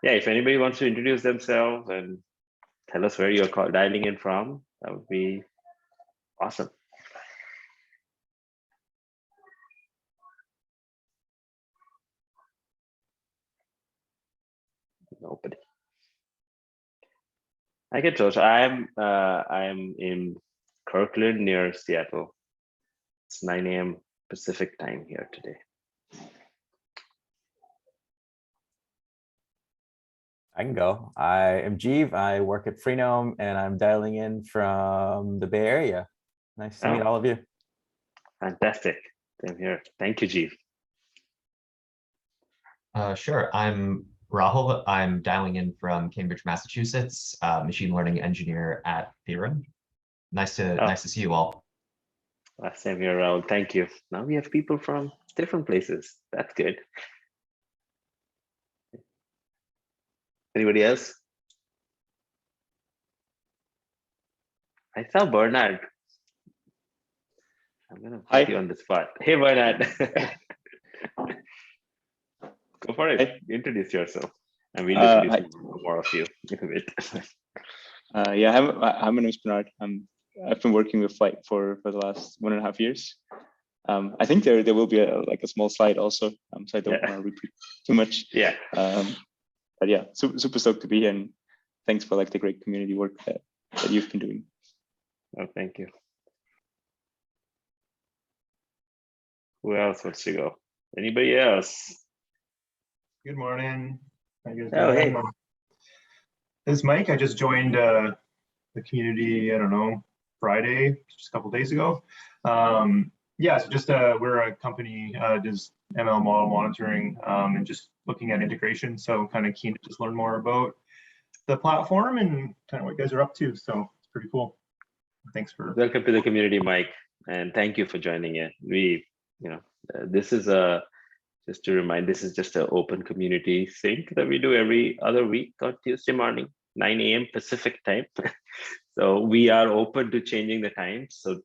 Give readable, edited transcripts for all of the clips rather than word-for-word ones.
yeah, if anybody wants to introduce themselves and tell us where you're dialing in from, that would be awesome. Nobody. I get those. I'm in Kirkland near Seattle. It's 9 a.m. Pacific time here today. I can go. I am Jeev. I work at Freenome and I'm dialing in from the Bay Area. Nice to meet all of you. Fantastic. Same here. Thank you, Jeev. Sure. I'm Rahul. I'm dialing in from Cambridge, Massachusetts, machine learning engineer at Theorem. Nice to see you all. Same here, Rahul. Thank you. Now we have people from different places. That's good. Anybody else? I saw Bernhard. I'm gonna put you on the spot. Hey, Bernhard. Go for it. Introduce yourself, and we'll introduce more of you in a bit. Yeah, my name is Bernhard. I've been working with Flyte for the last 1.5 years. I think there will be a small slide also, so I don't want to repeat too much. Yeah. But yeah, super stoked to be here, and thanks for the great community work that you've been doing. Oh, thank you. Who else wants to go? Anybody else? Good morning. Oh, hey. This is Mike. I just joined the community, I don't know, Friday, just a couple of days ago. Yeah, so just we're a company does ML model monitoring and just looking at integration. So kind of keen to just learn more about the platform and kind of what you guys are up to. So it's pretty cool. Thanks for welcome to the community, Mike, and thank you for joining in. This is just to remind, this is just an open community sync that we do every other week on Tuesday morning, 9 a.m. Pacific time. So we are open to changing the time. So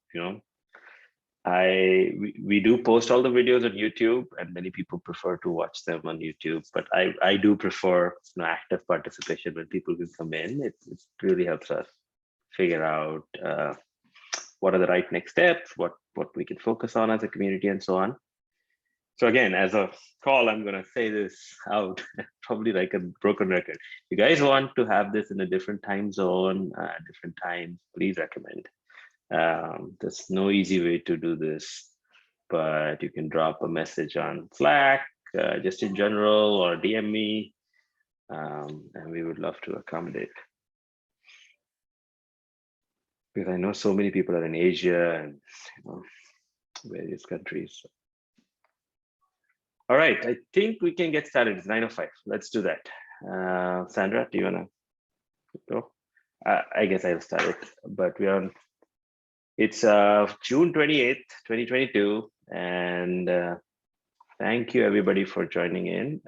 we do post all the videos on YouTube, and many people prefer to watch them on YouTube. But I do prefer active participation when people can come in. It really helps us figure out what are the right next steps, what we can focus on as a community, and so on. So again, as a call, I'm going to say this out, probably like a broken record. If you guys want to have this in a different time zone, different times, please recommend. There's no easy way to do this, but you can drop a message on Slack, just in general, or DM me, and we would love to accommodate. Because I know so many people are in Asia and various countries. All right, I think we can get started. It's 9:05. Let's do that. Sandra, do you want to go? I guess I'll start it, but it's June 28th, 2022. And thank you everybody for joining in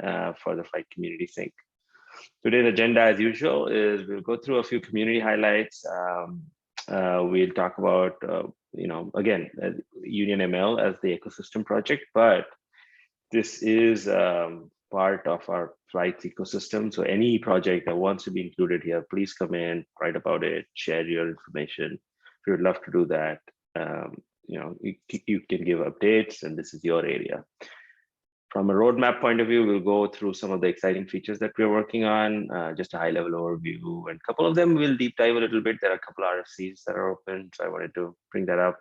for the Flyte Community Sync. Today's agenda, as usual, is we'll go through a few community highlights. We'll talk about, again, UnionML as the ecosystem project, but this is part of our Flyte ecosystem. So any project that wants to be included here, please come in, write about it, share your information. We would love to do that. You can give updates, and this is your area. From a roadmap point of view, we'll go through some of the exciting features that we're working on, just a high-level overview, and a couple of them we'll deep dive a little bit. There are a couple of RFCs that are open, so I wanted to bring that up.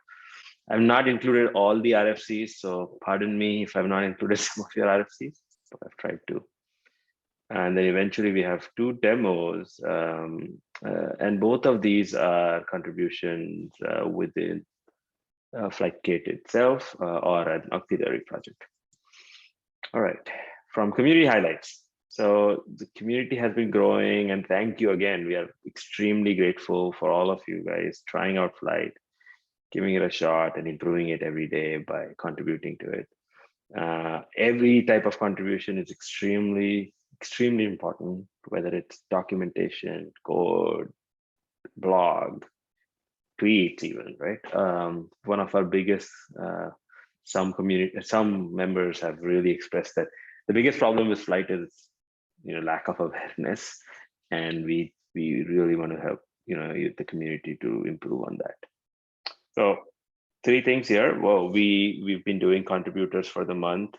I've not included all the RFCs, so pardon me if I've not included some of your RFCs, but I've tried to. And then eventually we have 2 demos, and both of these are contributions within Flyte Kit itself or an auxiliary project. All right, from community highlights. So the community has been growing, and thank you again. We are extremely grateful for all of you guys trying out Flyte, giving it a shot and improving it every day by contributing to it. Every type of contribution is extremely important, whether it's documentation, code, blog, tweets even, right? One of our biggest, some members have really expressed that the biggest problem with Flyte is lack of awareness, and we really want to help the community to improve on that. So 3 things here. Well, we've been doing contributors for the month,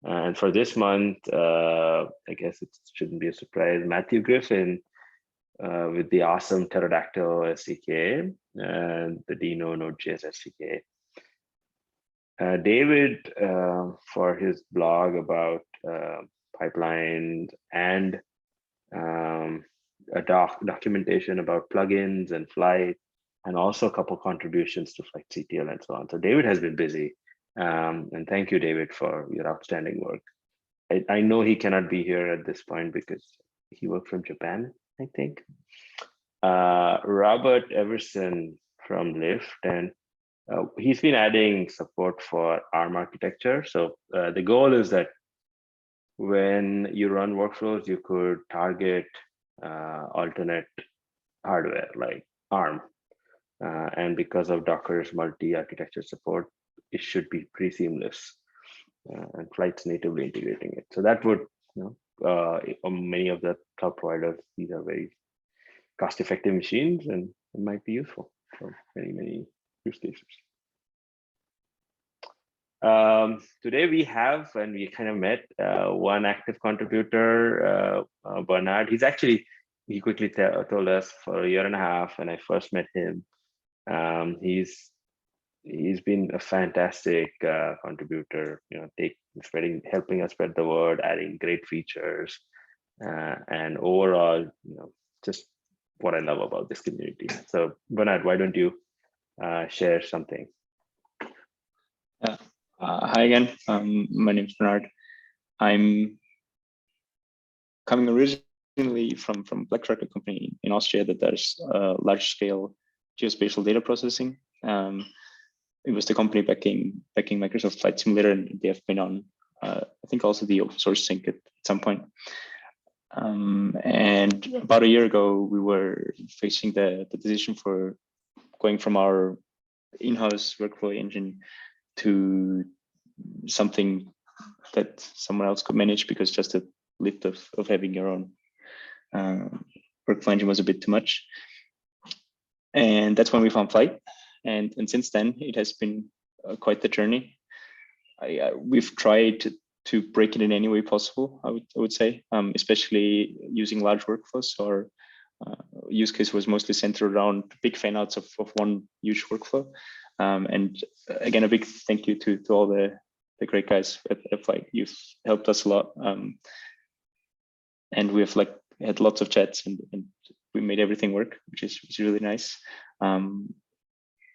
and for this month, I guess it shouldn't be a surprise. Matthew Griffin with the awesome Pterodactyl SDK and the Dino Node.js SDK. David for his blog about pipelines and a documentation about plugins and Flyte, and also a couple contributions to Flyte CTL and so on. So David has been busy, and thank you, David, for your outstanding work. I know he cannot be here at this point because he worked from Japan, I think. Robert Everson from Lyft, and he's been adding support for ARM architecture. So the goal is that when you run workflows, you could target alternate hardware like ARM. And because of Docker's multi-architecture support, it should be pretty seamless. And Flyte's natively integrating it. So that would, many of the cloud providers, these are very cost-effective machines, and it might be useful for many use cases. Today we have, and we kind of met one active contributor, Bernhard. He quickly told us for 1.5 years when I first met him. He's been a fantastic contributor, helping us spread the word, adding great features, and overall, just what I love about this community. So Bernhard, why don't you share something? Yeah. Hi again. My name is Bernhard. I'm coming originally from BlackRock, a company in Austria that does large-scale geospatial data processing. It was the company backing Microsoft Flight Simulator, and they have been on, I think, also the open source sync at some point. And about a year ago, we were facing the decision for going from our in-house workflow engine to something that someone else could manage, because just the lift of having your own workflow engine was a bit too much. And that's when we found Flyte. And since then, it has been quite the journey. We've tried to break it in any way possible, I would say, especially using large workflows. Our use case was mostly centered around big fan outs of one huge workflow. And again, a big thank you to all the great guys at Flyte. You've helped us a lot. And we have had lots of chats, and we made everything work, which is really nice.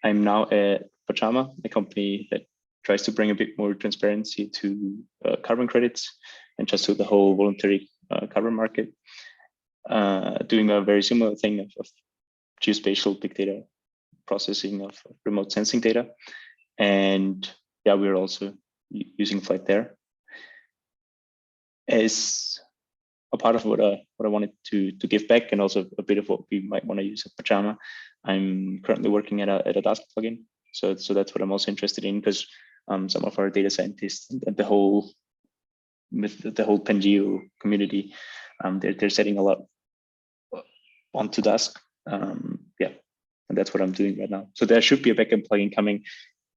I'm now at Pajama, a company that tries to bring a bit more transparency to carbon credits and just to the whole voluntary carbon market, doing a very similar thing of geospatial big data processing of remote sensing data. And yeah, we're also using Flyte there. As a part of what I wanted to give back, and also a bit of what we might want to use at Pajama, I'm currently working at a Dask plugin. So that's what I'm also interested in, because some of our data scientists and the whole Pangeo community, they're setting a lot onto Dask. Yeah, and that's what I'm doing right now. So there should be a backend plugin coming.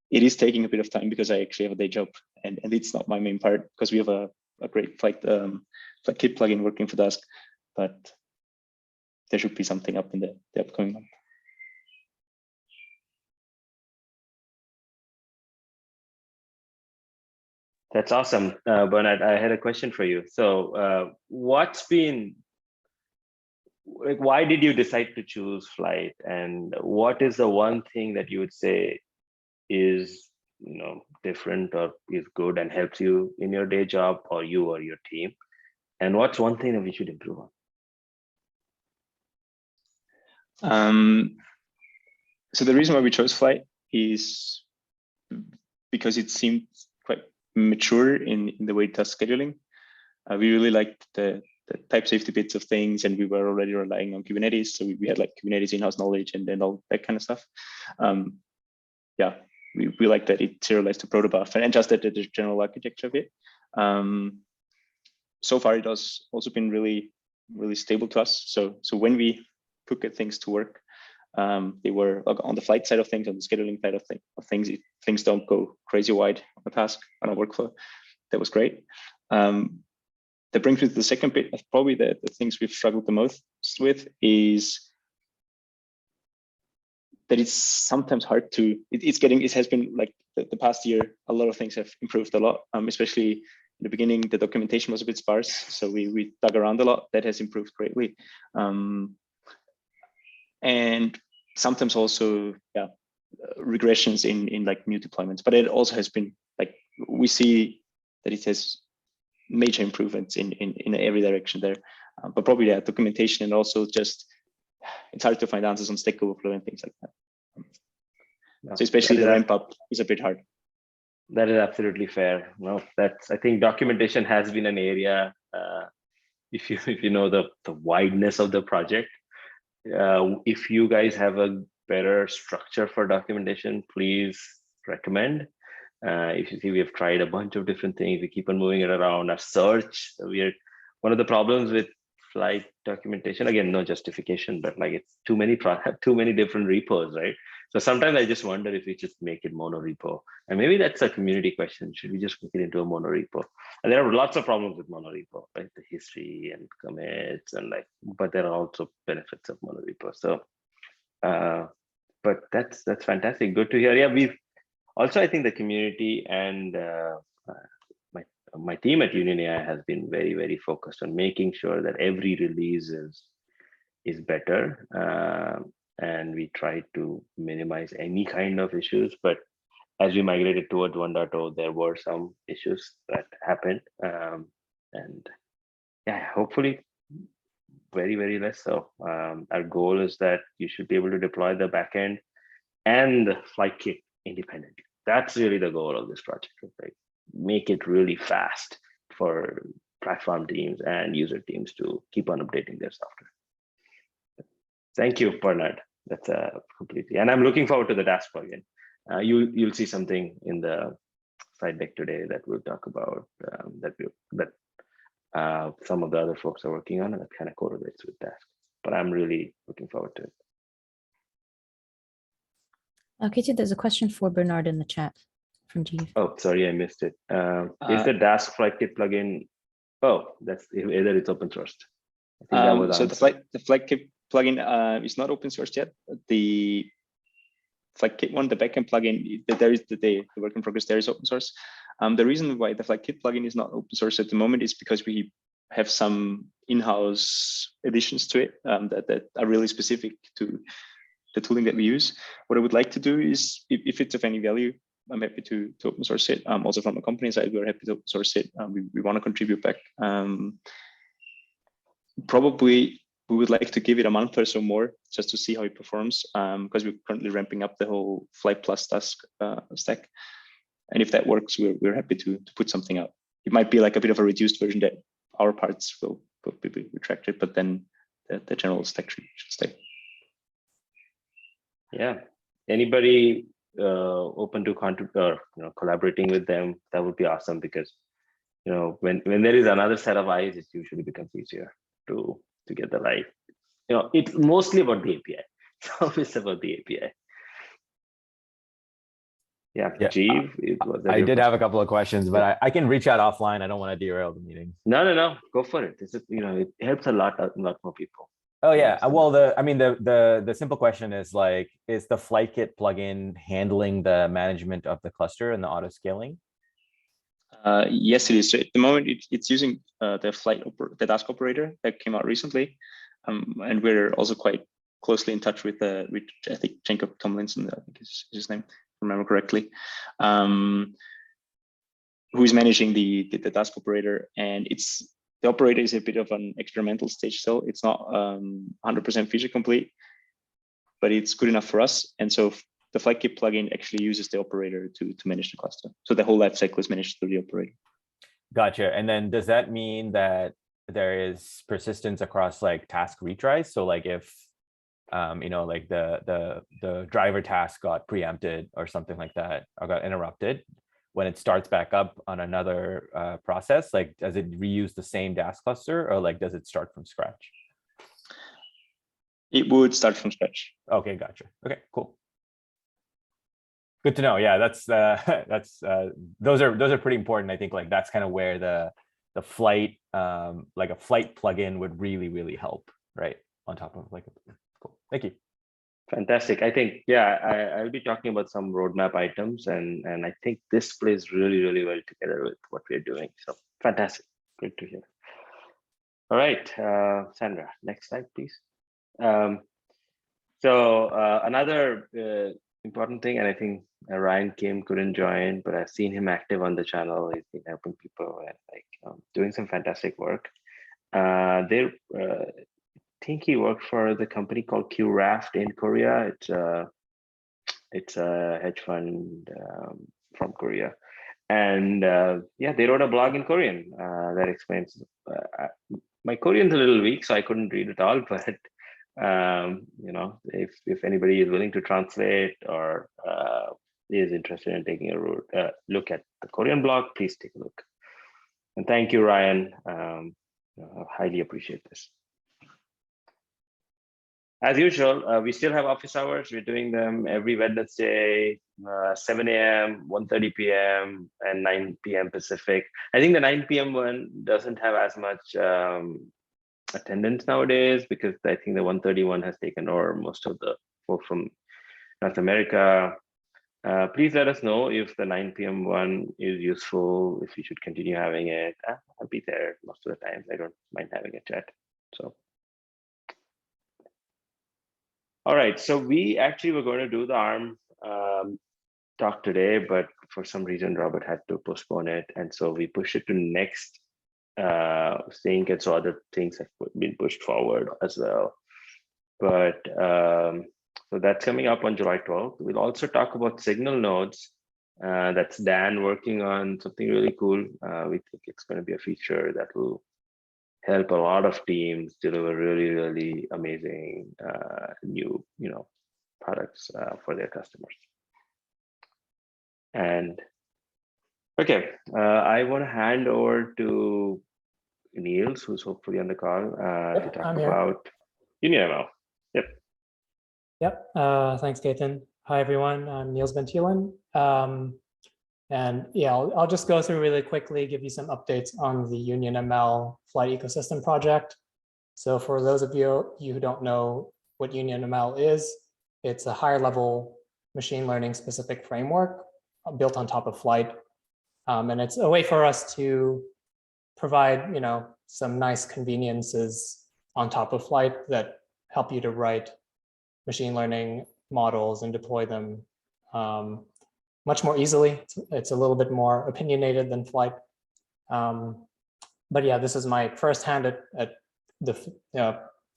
It is taking a bit of time because I actually have a day job, and it's not my main part, because we have a great Flyte Kit plugin working for Dask, but there should be something up in the upcoming month. That's awesome, Bernhard. I had a question for you. So, why did you decide to choose Flyte, and what is the one thing that you would say is different or is good and helps you in your day job, or you or your team? And what's one thing that we should improve on? So the reason why we chose Flyte is because it seemed quite mature in the way it does scheduling. We really liked the type safety bits of things, and we were already relying on Kubernetes. So we had Kubernetes in-house knowledge and all that kind of stuff. Yeah, we like that it serialized to protobuf and just the general architecture of it. so far it has also been really stable to us. So when we could get things to work, they were like, on the Flyte side of things, on the scheduling side of things, if things don't go crazy wide on a task, on a workflow, that was great. That brings me to the second bit of probably the things we've struggled the most with is that it's sometimes hard to, it has been like the past year, a lot of things have improved a lot, especially in the beginning, the documentation was a bit sparse. So we dug around a lot, that has improved greatly. And sometimes also, yeah, regressions in like new deployments, but it also has been like, we see that it has major improvements in every direction there. But probably that documentation, and also just, it's hard to find answers on Stack Overflow and things like that. No, so especially the ramp up is a bit hard. That is absolutely fair. No, I think documentation has been an area, if you know the wideness of the project, if you guys have a better structure for documentation, please recommend. If you see, we have tried a bunch of different things. We keep on moving it around. Our search, one of the problems with Flyte documentation, again, no justification, but like it's too many different repos, right? So sometimes I just wonder if we just make it mono repo, and maybe that's a community question. Should we just make it into a mono repo? And there are lots of problems with mono repo, right? The history and commits and like, but there are also benefits of mono repo. So, but that's fantastic. Good to hear. Yeah, we've also, I think the community and my team at UnionAI has been very, very focused on making sure that every release is better. And we try to minimize any kind of issues. But as we migrated towards 1.0, there were some issues that happened. And yeah, hopefully very, very less so. Our goal is that you should be able to deploy the backend and the Flyte kit independently. That's really the goal of this project, right? Make it really fast for platform teams and user teams to keep on updating their software. Thank you, Bernhard. That's completely, and I'm looking forward to the Dask plugin. You'll see something in the slide deck today that we'll talk about that some of the other folks are working on, and that kind of correlates with Dask. But I'm really looking forward to it. Ketan, there's a question for Bernhard in the chat from Jeev. Oh, sorry, I missed it. Is the Dask Flyte kit plugin? Oh, that's either it's open sourced. I think that was so the Flyte kit plugin is not open sourced yet. The Flyte kit one, the backend plugin, there is the work in progress there is open source. The reason why the Flyte kit plugin is not open source at the moment is because we have some in-house additions to it that are really specific to the tooling that we use. What I would like to do is, if it's of any value, I'm happy to open source it. Also from a company side, we're happy to open source it. We want to contribute back. Probably we would like to give it a month or so more just to see how it performs, because we're currently ramping up the whole Flyte Plus Dask stack. And if that works, we're happy to put something out. It might be like a bit of a reduced version that our parts will be retracted, but then the general stack should stay. Yeah. Anybody open to contribute or collaborating with them? That would be awesome, because when there is another set of eyes, it usually becomes easier to get the right. It's mostly about the API. It's always about the API. Yeah, Jeev, I did have a couple of questions, but I can reach out offline. I don't want to derail the meeting. No, go for it. It helps a lot more people. Oh yeah, well, the simple question is like, is the Flyte kit plugin handling the management of the cluster and the auto scaling? Yes, it is. So at the moment, it's using the Dask operator that came out recently, and we're also quite closely in touch with I think Jacob Tomlinson, I think is his name, if I remember correctly, who is managing the Dask operator, and the operator is a bit of an experimental stage still. It's not 100% feature complete, but it's good enough for us. And so the Flyte kit plugin actually uses the operator to manage the cluster. So the whole life cycle is managed through the operator. Gotcha. And then does that mean that there is persistence across like task retries? So like if like the driver task got preempted or something like that, or got interrupted, when it starts back up on another process, like does it reuse the same DAS cluster, or like does it start from scratch? It would start from scratch. Okay, gotcha. Okay, cool. Good to know. Yeah, that's those are pretty important. I think like that's kind of where the Flyte like a Flyte plugin would really help, right? On top of like cool. Thank you. Fantastic. I think, yeah, I'll be talking about some roadmap items, and I think this plays really well together with what we're doing. So fantastic. Good to hear. All right, Sandra, next slide, please. Another important thing, and I think Ryan couldn't join, but I've seen him active on the channel. He's been helping people and like doing some fantastic work. I think he worked for the company called QRaft in Korea. It's a hedge fund from Korea, and yeah, they wrote a blog in Korean that explains. My Korean's a little weak, so I couldn't read it all, but you know, if anybody is willing to translate or is interested in taking a look at the Korean blog, please take a look. And thank you, Ryan. I highly appreciate this. As usual, we still have office hours. We're doing them every Wednesday, 7 a.m., 1:30 p.m., and 9 p.m. Pacific. I think the 9 p.m. one doesn't have as much attendance nowadays because I think the 1:30 one has taken over most of the folks from North America. Please let us know if the 9 p.m. one is useful, if you should continue having it. I'll be there most of the time. I don't mind having a chat. So. All right, so we actually were going to do the ARM talk today, but for some reason, Robert had to postpone it. And so we pushed it to next sync, and so other things have been pushed forward as well. But so that's coming up on July 12th. We'll also talk about signal nodes. That's Dan working on something really cool. We think it's going to be a feature that will help a lot of teams deliver really amazing new products for their customers. And okay, I want to hand over to Niels, who's hopefully on the call, to talk about UnionML. Yep. Thanks, Ketan. Hi, everyone. I'm Niels Bantilan. And yeah, I'll just go through really quickly, give you some updates on the UnionML Flyte ecosystem project. So for those of you who don't know what UnionML is, it's a higher level machine learning specific framework built on top of Flyte. And it's a way for us to provide, some nice conveniences on top of Flyte that help you to write machine learning models and deploy them much more easily. It's a little bit more opinionated than Flyte. But yeah, this is my first hand at the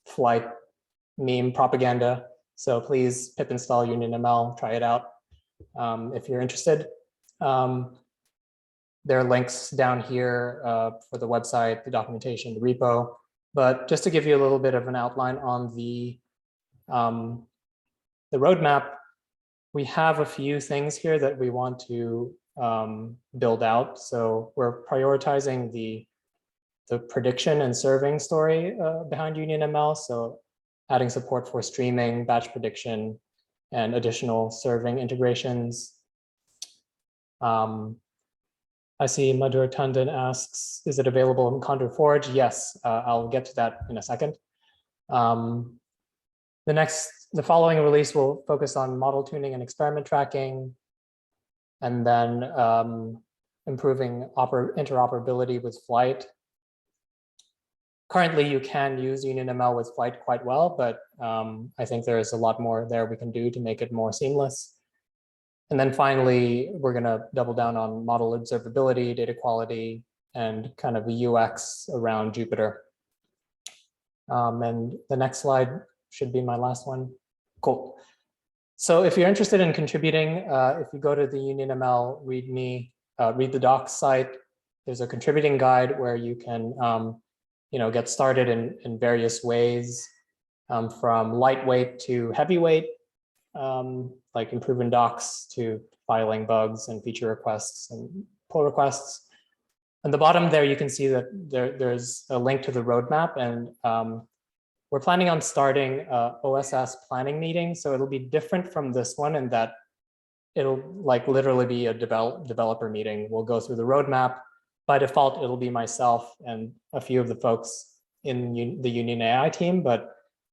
Flyte meme propaganda. So please pip install UnionML, try it out if you're interested. There are links down here for the website, the documentation, the repo. But just to give you a little bit of an outline on the roadmap, we have a few things here that we want to build out. So we're prioritizing the prediction and serving story behind UnionML. So adding support for streaming, batch prediction, and additional serving integrations. I see Madhur Tandon asks, is it available in Contour Forge? Yes, I'll get to that in a second. The following release will focus on model tuning and experiment tracking, and then improving interoperability with Flyte. Currently, you can use UnionML with Flyte quite well, but I think there's a lot more there we can do to make it more seamless. And then finally, we're going to double down on model observability, data quality, and kind of the UX around Jupyter. And the next slide should be my last one. Cool. So if you're interested in contributing, if you go to the UnionML README, read the docs site, there's a contributing guide where you can get started in various ways, from lightweight to heavyweight, like improving docs to filing bugs and feature requests and pull requests. On the bottom there, you can see that there's a link to the roadmap, and we're planning on starting a OSS planning meeting. So it'll be different from this one in that it'll like literally be a developer meeting. We'll go through the roadmap. By default, it'll be myself and a few of the folks in the Union AI team, but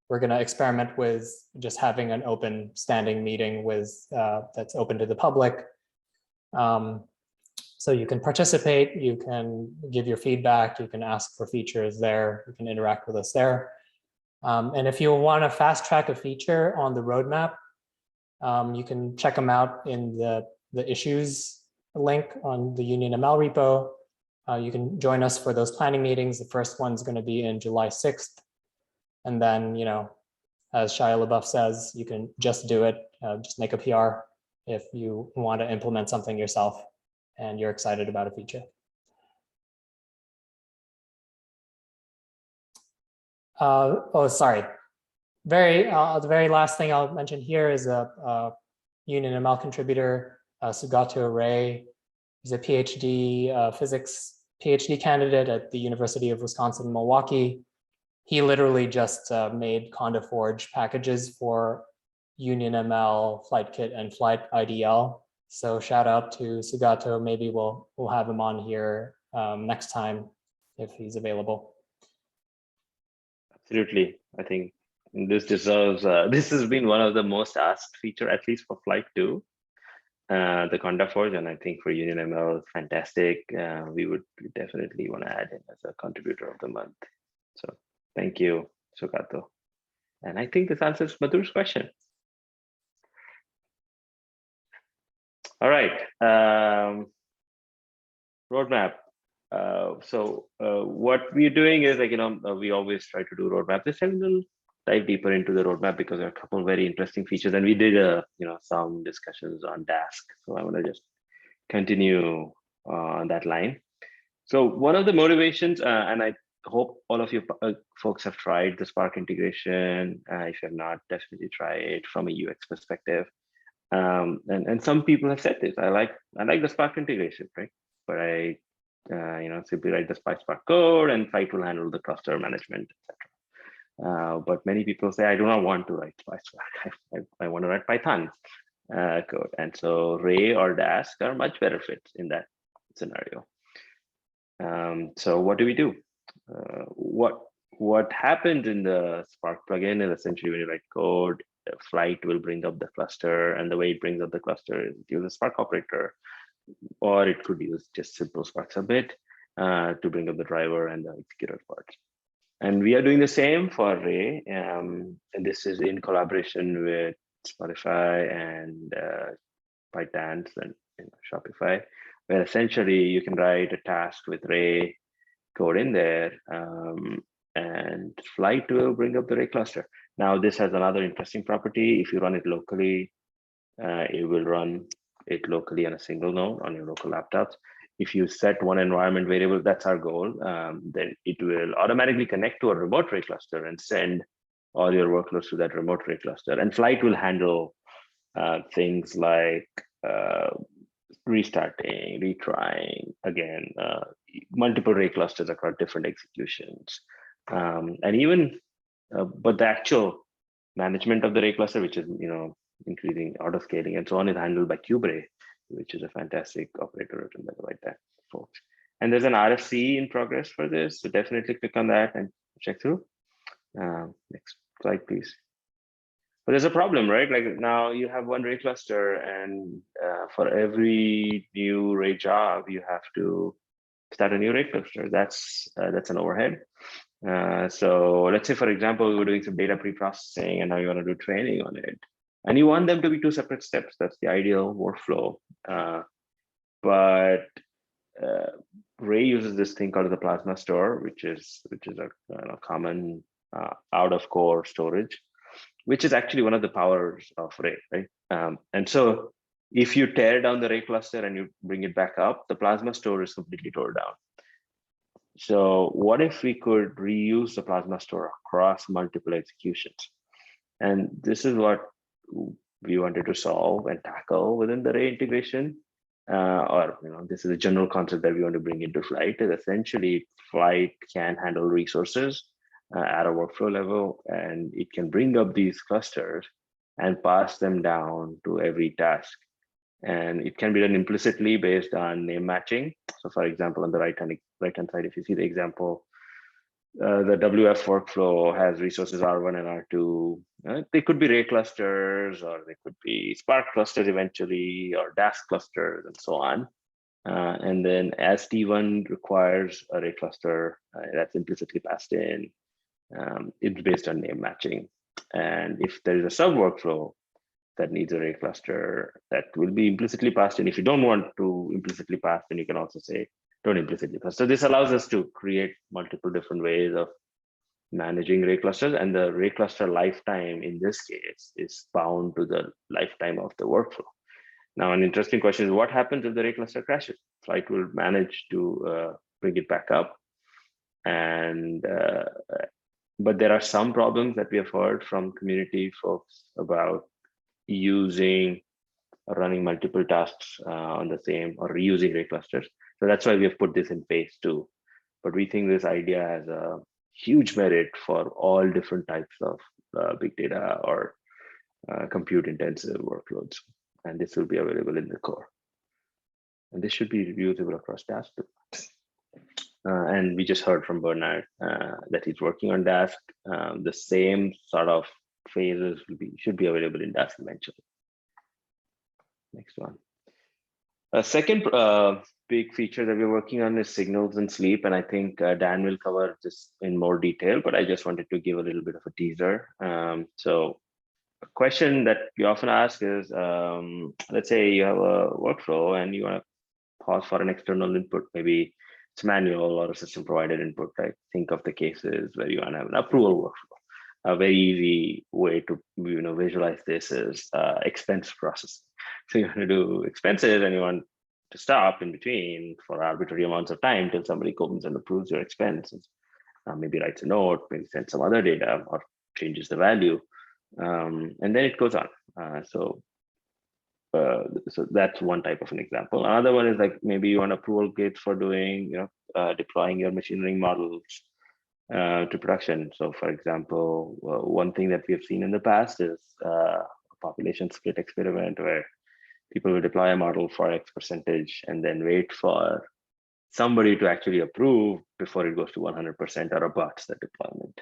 we're going to experiment with just having an open standing meeting with that's open to the public. So you can participate, you can give your feedback, you can ask for features there, you can interact with us there. And if you want to fast track a feature on the roadmap, you can check them out in the issues link on the UnionML repo. You can join us for those planning meetings. The first one's going to be in July 6th. And then, you know, as Shia LaBeouf says, you can just do it, just make a PR if you want to implement something yourself and you're excited about a feature. Oh, sorry. The very last thing I'll mention here is a UnionML contributor, Sugato Ray. He's a PhD physics PhD candidate at the University of Wisconsin-Milwaukee. He literally just made Conda Forge packages for UnionML, FlyteKit, and Flyte IDL. So shout out to Sugato. Maybe we'll have him on here next time if he's available. Absolutely. I think this deserves, this has been one of the most asked feature, at least for Flyte 2, the Conda Forge, and I think for UnionML, fantastic. We would definitely want to add him as a contributor of the month. So thank you, Sugato. And I think this answers Madhur's question. All right, roadmap. So what we're doing is, like, you know, we always try to do roadmap. This time we'll dive deeper into the roadmap because there are a couple of very interesting features, and we did you know, some discussions on Dask. So I want to just continue on that line. So one of the motivations, and I hope all of you folks have tried the Spark integration. If you have not, definitely try it from a UX perspective. And some people have said this. I like the Spark integration, right? But I you know, simply write the Spark code and Flyte will handle the cluster management, etc. But many people say, I do not want to write Spark. I want to write Python code. And so Ray or Dask are much better fits in that scenario. So what do we do? What happens in the Spark plugin is essentially when you write code, Flyte will bring up the cluster, and the way it brings up the cluster is use a Spark operator, or it could use just simple Spark submit to bring up the driver and the executor parts. And we are doing the same for Ray, and this is in collaboration with Spotify and ByteDance and Shopify, where essentially you can write a task with Ray code in there, and Flyte will bring up the Ray cluster. Now, this has another interesting property. If you run it locally, it will run it locally on a single node on your local laptops. If you set one environment variable, that's our goal, then it will automatically connect to a remote Ray cluster and send all your workloads to that remote Ray cluster. And Flyte will handle things like restarting, retrying, again, multiple Ray clusters across different executions. And even, but the actual management of the Ray cluster, which is, you know, increasing auto scaling and so on, is handled by KubeRay, which is a fantastic operator written by the ByteDance folks. And there's an RFC in progress for this, so definitely click on that and check through. Next slide, please. But there's a problem, right? Like now you have one Ray cluster, and for every new Ray job, you have to start a new Ray cluster. That's an overhead. So let's say, for example, we were doing some data pre-processing, and now you want to do training on it, and you want them to be two separate steps. That's the ideal workflow. But Ray uses this thing called the plasma store, which is a common out of core storage, which is actually one of the powers of Ray, right? And so if you tear down the Ray cluster and you bring it back up, the plasma store is completely torn down. So what if we could reuse the plasma store across multiple executions? And this is what we wanted to solve and tackle within the Ray integration, or this is a general concept that we want to bring into Flyte, is essentially Flyte can handle resources at a workflow level, and it can bring up these clusters and pass them down to every task. And it can be done implicitly based on name matching. So for example, on the right-hand side, if you see the example, the WF workflow has resources R1 and R2. They could be Ray clusters, or they could be Spark clusters eventually, or Dask clusters, and so on. And then as T1 requires a Ray cluster, that's implicitly passed in. It's based on name matching. And if there is a sub workflow that needs a Ray cluster, that will be implicitly passed in. If you don't want to implicitly pass, then you can also say don't implicitly pass. So this allows us to create multiple different ways of managing Ray clusters, and the Ray cluster lifetime in this case is bound to the lifetime of the workflow. Now, an interesting question is what happens if the Ray cluster crashes? Flyte will manage to bring it back up, and but there are some problems that we have heard from community folks about running multiple tasks on the same, or reusing Ray clusters. So that's why we have put this in phase 2. But we think this idea has a huge merit for all different types of big data or compute intensive workloads. And this will be available in the core. And this should be reusable across Dask too. And we just heard from Bernhard that he's working on Dask. The same sort of phases should be available in Dask eventually. Next one. A second big feature that we're working on is signals and sleep. And I think Dan will cover this in more detail, but I just wanted to give a little bit of a teaser. So a question that you often ask is, let's say you have a workflow and you want to pause for an external input, maybe it's manual or a system provided input. I think of the cases where you want to have an approval workflow. A very easy way to visualize this is expense processing. So you want to do expenses and you want to stop in between for arbitrary amounts of time till somebody comes and approves your expenses. Maybe writes a note, maybe sends some other data or changes the value, and then it goes on. So that's one type of an example. Another one is like maybe you want approval gates for doing, deploying your machine learning models to production. So for example, one thing that we have seen in the past is a population split experiment where people will deploy a model for X percentage and then wait for somebody to actually approve before it goes to 100% or aborts the deployment.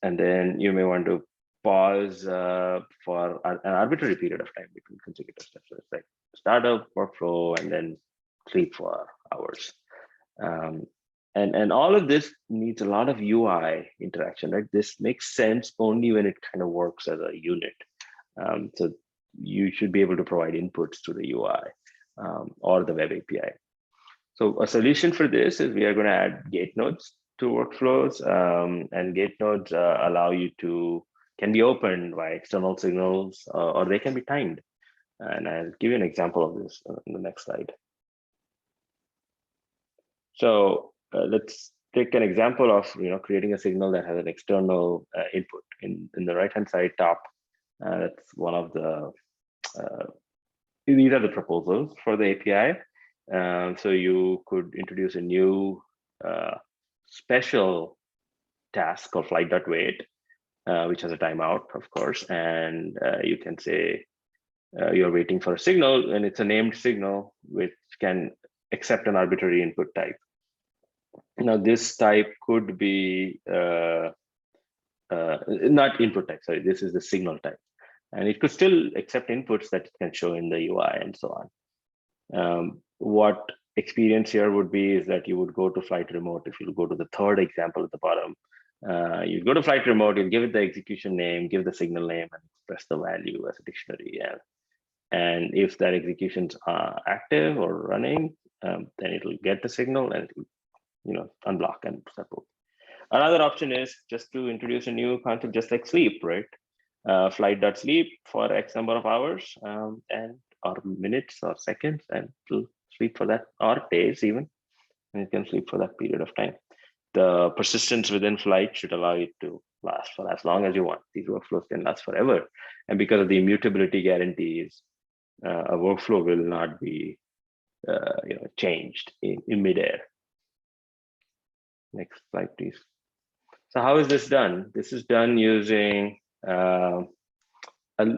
And then you may want to pause for an arbitrary period of time between consecutive steps. So it's like startup, workflow, and then sleep for hours. And all of this needs a lot of UI interaction, right? This makes sense only when it kind of works as a unit. So you should be able to provide inputs to the UI or the web API. So a solution for this is we are going to add gate nodes to workflows, and gate nodes can be opened by external signals, or they can be timed. And I'll give you an example of this in the next slide. So let's take an example of creating a signal that has an external input. In the right-hand side top, that's one of the these are the proposals for the API. So you could introduce a new special task called flight.wait, which has a timeout, of course, and you can say you're waiting for a signal, and it's a named signal which can accept an arbitrary input type. Now, this type could be not input type, sorry, this is the signal type. And it could still accept inputs that it can show in the UI and so on. What experience here would be is that you would go to Flyte Remote. If you go to the third example at the bottom, you go to Flyte Remote, you'll give it the execution name, give the signal name, and express the value as a dictionary. And if that execution's active or running, then it'll get the signal and it'll unblock and settle. Another option is just to introduce a new concept, just like sleep, right? Flyte.sleep for X number of hours or minutes or seconds, and it'll sleep for that, or days even, and it can sleep for that period of time. The persistence within Flyte should allow you to last for as long as you want. These workflows can last forever. And because of the immutability guarantees, a workflow will not be changed in midair. Next slide, please. So how is this done? This is done using a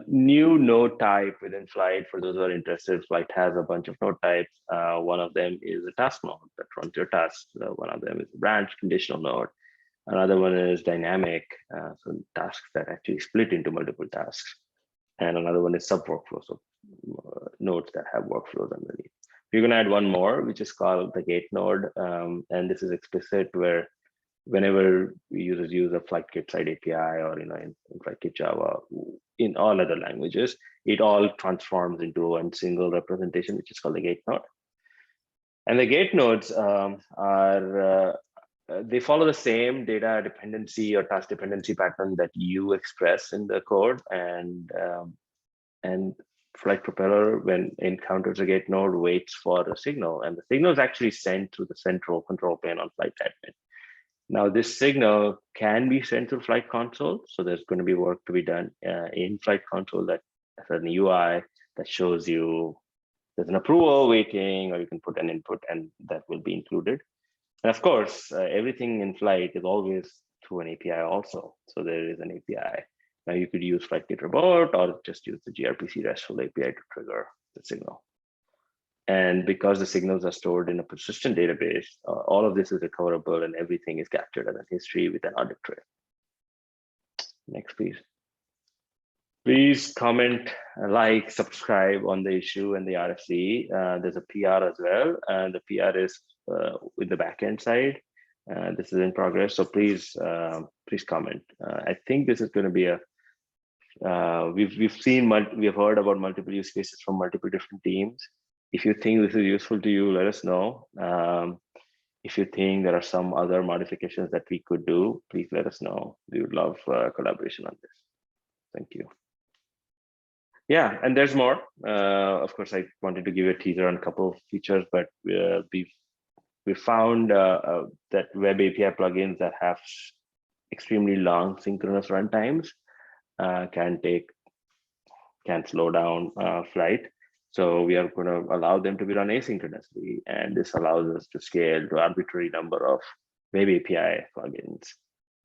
new node type within Flyte. For those who are interested, Flyte has a bunch of node types. One of them is a task node that runs your tasks. One of them is a branch conditional node. Another one is dynamic, so tasks that actually split into multiple tasks. And another one is sub workflow, so nodes that have workflows underneath. We're going to add one more, which is called the gate node. And this is explicit where whenever users use a FlyteKit side API or in FlyteKit Java, in all other languages, it all transforms into one single representation, which is called the gate node. And the gate nodes they follow the same data dependency or task dependency pattern that you express in the code, and Flyte Propeller, when it encounters a gate node, waits for a signal, and the signal is actually sent through the central control plane on Flyte admin. Now, this signal can be sent through Flyte console, so there's going to be work to be done in Flyte console that has an UI that shows you there's an approval waiting, or you can put an input, and that will be included. And of course, everything in Flyte is always through an API also. So there is an API. Now you could use FlyteKit Remote or just use the gRPC RESTful API to trigger the signal. And because the signals are stored in a persistent database, all of this is recoverable and everything is captured as a history with an audit trail. Next, please. Please comment, like, subscribe on the issue and the RFC. There's a PR as well. And the PR is with the backend side. This is in progress, so please comment. I think this is going to be a we've heard about multiple use cases from multiple different teams. If you think this is useful to you, let us know. If you think there are some other modifications that we could do, please let us know. We would love collaboration on this. Thank you. Yeah, and there's more. Of course, I wanted to give you a teaser on a couple of features, but we found that web API plugins that have extremely long synchronous runtimes can slow down Flyte. So we are going to allow them to be run asynchronously, and this allows us to scale to arbitrary number of web API plugins.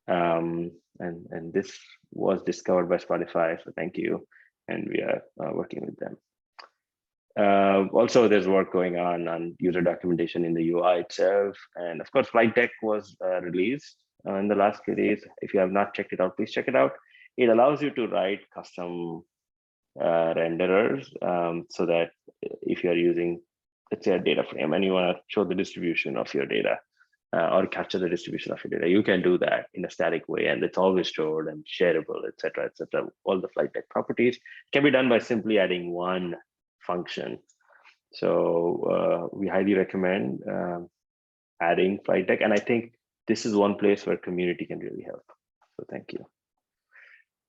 And this was discovered by Spotify, so thank you. And we are working with them. Also, there's work going on user documentation in the UI itself. And of course, Flyte Deck was released in the last release. If you have not checked it out, please check it out. It allows you to write custom renderers so that if you're using, let's say, a data frame and you want to show the distribution of your data or capture the distribution of your data, you can do that in a static way, and it's always stored and shareable, etc., etc. All the Flyte Deck properties can be done by simply adding one function. So we highly recommend adding Flyte Deck, and I think this is one place where community can really help. So thank you.